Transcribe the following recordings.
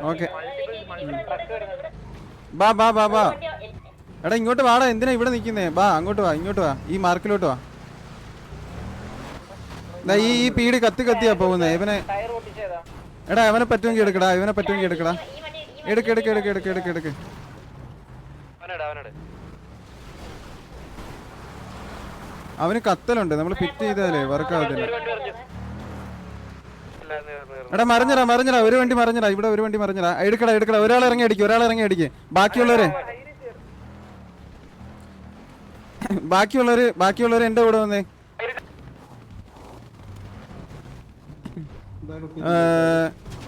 Okay ബാ ബാ ബാ ബാ എടാ ഇങ്ങോട്ട് വാടാ, എന്തിനാ ഇവിടെ നിൽക്കുന്നേ? ബാ അങ്ങോട്ട് വാ, ഇങ്ങോട്ട് വാ, ഈ മാർക്കിലോട്ട് വാ. ഈ പീടി കത്തി കത്തിയാ പോകുന്നേ ഇവനെ. എടാ അവനെ പറ്റുമെങ്കിൽ എടുക്കടാ, ഇവനെ പറ്റുമെങ്കിൽ എടുക്കടാ. എടുക്ക് എടുക്ക് എടുക്ക് എടുക്ക് എടുക്ക് എടുക്ക്. അവന് കത്തലുണ്ട്, നമ്മൾ ഫിറ്റ് ചെയ്താലേ വർക്കാവത്തില്ല. എടാ മറിഞ്ഞടാ മറിഞ്ഞടാ, ഒരു വണ്ടി മറിഞ്ഞടാ, ഇവിടെ ഒരു വണ്ടി മറിഞ്ഞടാ. എടുക്കടാ എടുക്കടാ, ഒരാൾ ഇറങ്ങി അടിക്കും, ഒരാൾ ഇറങ്ങി അടിക്ക്. ബാക്കിയുള്ളവരെ ബാക്കിയുള്ളവര് എന്റെ കൂടെ വന്നേ.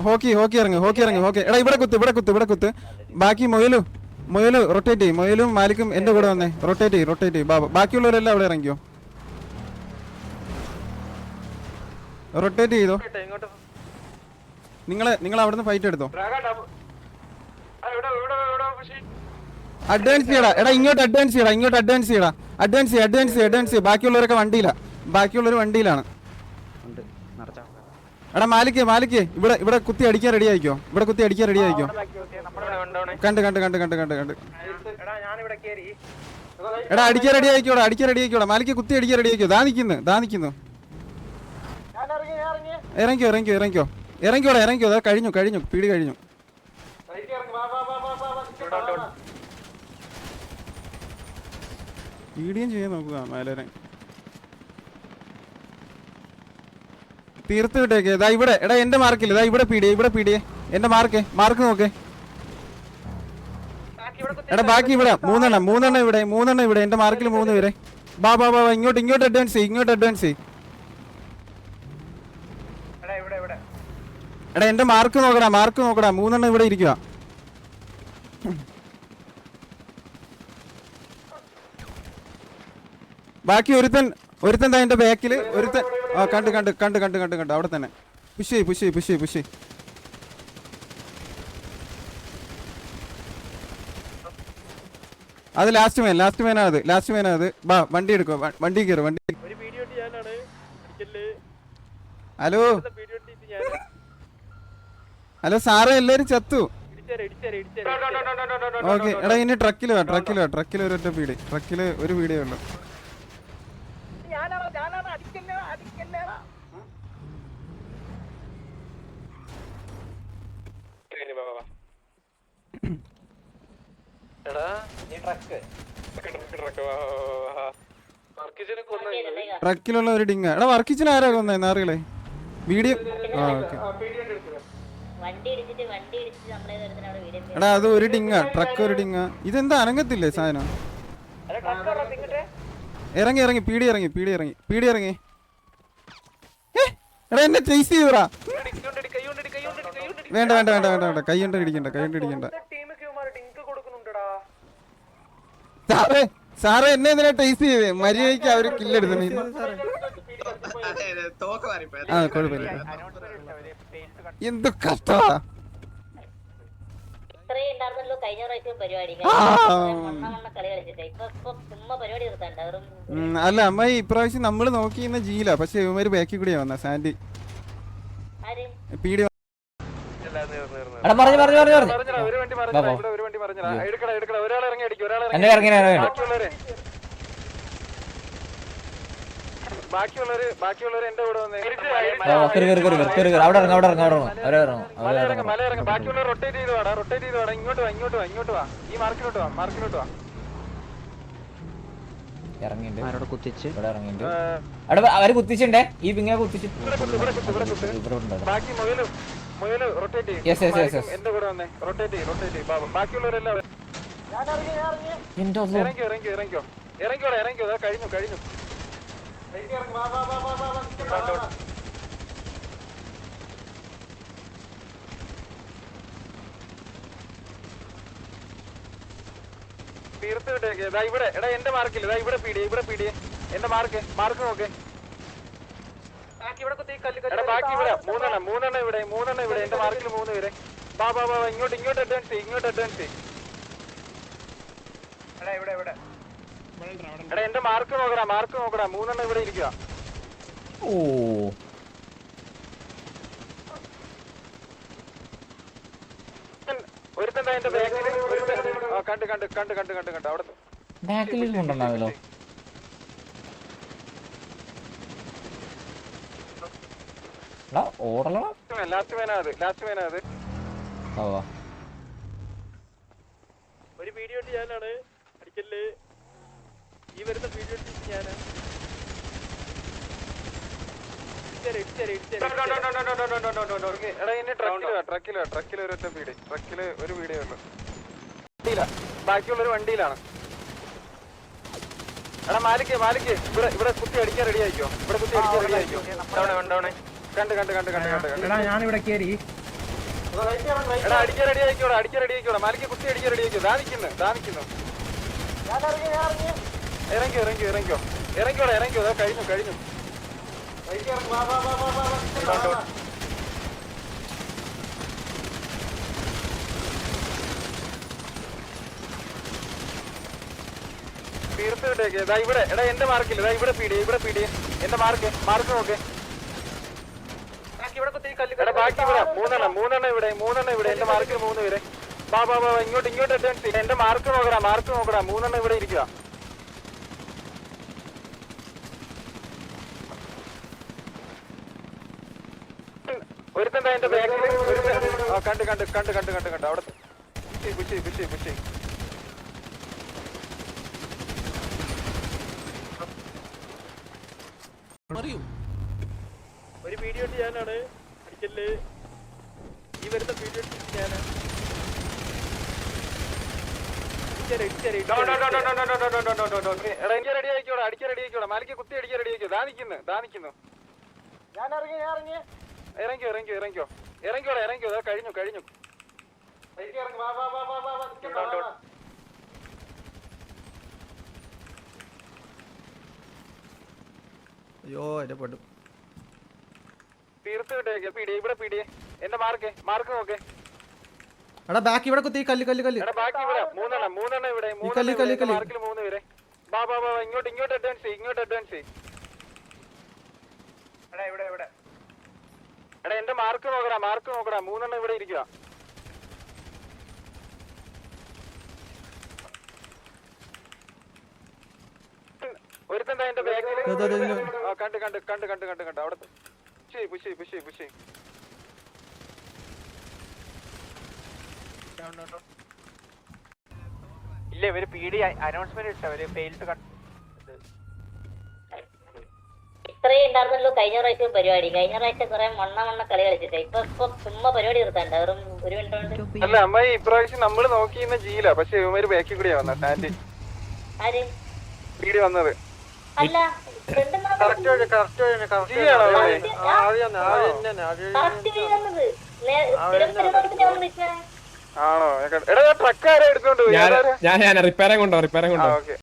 ഹോക്കി ഇറങ്ങി, ഹോക്കി. എടാ ഇവിടെ കുത്ത്. ബാക്കി മൊയിലു റൊട്ടേറ്റ് ചെയ്യും. മൊയിലും മാലിക്കും എന്റെ കൂടെ വന്നേ. റൊട്ടേറ്റ് ചെയ്യും. ബാക്കിയുള്ളവരെല്ലാം അവിടെ ഇറങ്ങിയോ? റൊട്ടേറ്റ് ചെയ്തോ. നിങ്ങൾ അവിടുന്ന് ഫൈറ്റ് എടുത്തോ. അഡ്വാൻസ് ചെയ്യടാ. എടാ ഇങ്ങോട്ട് അഡ്വാൻസ് ചെയ്യടാ. അഡ്വാൻസ്. ബാക്കിയുള്ളവരൊക്കെ വണ്ടിയിലാണ്. എടാ മാലിക്ക് ഇവിടെ കുത്തി അടിക്കാൻ റെഡി ആയിക്കോ. കണ്ട് എടാ അടിക്കാൻ റെഡി ആയിക്കോടാ. മാലിക്ക് കുത്തി അടിക്കാൻ റെഡി ആയിക്കോ. ദാ നിക്കുന്നു. ഇറങ്ങിക്കോ. അതാ കഴിഞ്ഞു. പീടി കഴിഞ്ഞു. പീഡിയും ചെയ്യാൻ നോക്കുക മേലെ. തീർത്ത് വിട്ടേക്ക്. ഇതാ ഇവിടെ. എടാ എന്റെ മാർക്കില്ല. ഇതാ ഇവിടെ പീഡിയെ. എന്റെ മാർക്ക് നോക്കേ. എടാ ബാക്കി ഇവിടെ മൂന്നെണ്ണം ഇവിടെ. എന്റെ മാർക്കിൽ 3 പേരെ. ബാ ഇങ്ങോട്ട് അഡ്വാൻസ് ചെയ്യ്. എടാ എന്റെ മാർക്ക് നോക്കടാ. 3 ഇവിടെ ഇരിക്കുക. ബാക്കി ഒരുത്തൻ എന്റെ ബാക്കില് ഒരുത്തൻ. കണ്ട് അവിടെ തന്നെ. പുഷ് ചെയ്യ്. അത് ലാസ്റ്റ് മേനാ അത്. ബാ വണ്ടി എടുക്കോ. വണ്ടി കയറും. ഹലോ സാറേ, എല്ലാരും ചത്തു. ഓക്കെ എടാ ഇനി ട്രക്കില് ഒരൊറ്റ പീടി. ട്രക്കില് ഒരു പീടിയേ ഉള്ളു. ട്രക്കിലുള്ള ഒരു ഡിങ്ങ. എടാ വർക്കിച്ചിന് ആരാ കൊന്നേ നാറുകളെ? വീഡിയോ. എടാ അത് ഒരു ഡിങ്ങ, ട്രക്ക് ഒരു ഡിങ്ങ. ഇതെന്താ അനങ്ങത്തില്ലേ സാധനം? ഇറങ്ങി പീടി ഇറങ്ങി. എടാ എന്നെ ചേസ് ചെയ്തടാ. വേണ്ട കൈ കൊണ്ട് ഇടിക്കണ്ട. സാറേ എന്നെ എന്തിനാ ടേസ്റ്റ് ചെയ്തേ? മര്യാദയ്ക്ക് അവര് കില്ലെടുത്തു. ആ കുഴപ്പമില്ല. എന്ത് കഷ്ടമാ. അല്ല അമ്മായി, ഇപ്രാവശ്യം നമ്മള് നോക്കിയിരുന്ന ജീല. പക്ഷെ ഇവന്മാര് ബാക്കി കൂടിയാ വന്ന സാൻഡി പീടി. ബാക്കിയുള്ളവര് എന്റെ കൂടെ ബാക്കിയുള്ളവർ റൊട്ടേറ്റ് ചെയ്ത് വാടാ. ഇങ്ങോട്ട് വാ. ഈ മാർക്കിലോട്ട് വാ. അവര് കുത്തിച്ചിണ്ടേ. ഈ പിങ്ങനെ കുത്തിച്ചു. ബാക്കി മൊയില് റൊട്ടേറ്റ് ചെയ്യും. എന്റെ കൂടെ വന്നേ. റൊട്ടേറ്റ് ചെയ്യും. ബാക്കിയുള്ളവരെല്ലാം ഇറങ്ങിക്കോ. കഴിഞ്ഞു. തീർത്ത് വിട്ടേക്ക്. ഇതാ ഇവിടെ. എടാ എന്റെ മാർക്കില്ല. ഇതാ ഇവിടെ പീടിയെ. എന്റെ മാർക്ക് നോക്കേ. എടാ ബാക്കി ഇവിടെ മൂന്നെണ്ണം ഇവിടെ. എന്റെ മാർക്കിൽ 3 പേരെ. ബാ ഇങ്ങോട്ട് അഡ്വാൻസ് ചെയ്യ്. എടാ എന്റെ മാർക്ക് നോക്കടാ. 3 ഇവിടെ ഇരിക്കുക. ഓ ബാക്കിൽ കൊണ്ടുണ്ടാവല്ലോ. ഓടലോ ഒരു വീഡിയോ ഞാനാണ് അടിക്കല്. ഈ വരുന്ന വീഡിയോ ഞാനാ. ബാക്കിയുള്ളൊരു വണ്ടിയിലാണ്. എടാ മാലിക്ക് ഇവിടെ കുത്തി അടിക്കാൻ റെഡി ആയിക്കോ. ഇവിടെ കുത്തി അടിക്കാൻ റെഡി ആയിക്കോ. കണ്ട് ഞാനിവിടെ കേറി. എടാ അടിക്കാൻ റെഡി ആയിക്കോടാ. മാലിക്ക് കുത്തി അടിക്കാൻ റെഡി ആയിക്കോ. ദാനിക്കുന്നു. ഇറങ്ങിക്കോടാ. കഴിഞ്ഞു. തീർച്ചയായിട്ടും ഇതാ ഇവിടെ. എടാ എന്റെ മാർക്കില്ല. ഇവിടെ പീടി എന്റെ മാർക്ക് നോക്ക്. എടാ ബാക്കി ഇവിടെ മൂന്നെണ്ണം ഇവിടെ എന്റെ മാർക്കിൽ 3 പേര്. ബാ ഇങ്ങോട്ട് അഡ്വാൻസ് ചെയ്യ. എന്റെ മാർക്ക് നോക്കടാ. 3 ഇവിടെ ഇരിക്കുക. ഒരുത്തണ്ട എന്റെ ബാക്കിൽ കണ്ട് അവിടെ പുഷ്. ഒരു വീഡിയോ ഞാനാണ് അടിക്കല്. ഈ വരുന്ന വീഡിയോ ഞാനാ. റെഡി ആയിക്കോടാ. മാലിക്ക് കുത്തി അടിക്കാൻ റെഡി ആയിക്കോ. ദാനിക്കുന്നു. ഇറങ്ങിക്കോ. കഴിഞ്ഞു. അയ്യോ എന്റെ പെട്ടു. തീർച്ചയായിട്ടും ഇവിടെ പീടി എന്റെ മാർക്ക് നോക്ക്. എടാ ബാക്കി ഇവിടെ കുത്തി കല്ല്. എടാ ബാക്കി ഇവിടെ മൂന്നെണ്ണം ഇവിടെ മാർക്കിൽ 3 പേര്. ബാ ഇങ്ങോട്ട് അഡ്വാൻസ് ചെയ്യ്. എടാ എന്റെ മാർക്ക് നോക്കടാ. 3 ഇവിടെ ഇരിക്കുക. ഒരുത്തണ്ട എന്റെ ബാക്കിൽ കണ്ട് അവിടെ പുഷ്. ഇല്ല ഇവര് പീഡി അനൗൺസ്മെന്റ് ഇട്ടവര് ഫെയിൽഡ് ഇത്രയും ഉണ്ടായിരുന്നല്ലോ കഴിഞ്ഞ പ്രാവശ്യം പരിപാടി. കഴിഞ്ഞ പ്രാവശ്യം കുറെ മണ്ണ കളി കളിച്ചിട്ട് ഇപ്പൊ ചുമ്മാ പരിപാടി നിർത്താണ്ട് വെറും 1 മിനിറ്റ് കൊണ്ട്. അല്ല അമ്മ ഇപ്രാവശ്യം നമ്മള് നോക്കിയിരുന്ന ജീല. പക്ഷെ ഇവര് ബാക്കി കൂടിയാ വന്നത്. സ്റ്റാൻഡ് ആര് പീടി വന്നത്. അല്ല കറക്റ്റ് ആണോ? എടാ ട്രക്ക് ആരാ എടുത്തോണ്ട് പോയി? ഞാൻ റിപ്പയറിംഗ് കൊണ്ടോ ഓക്കെ.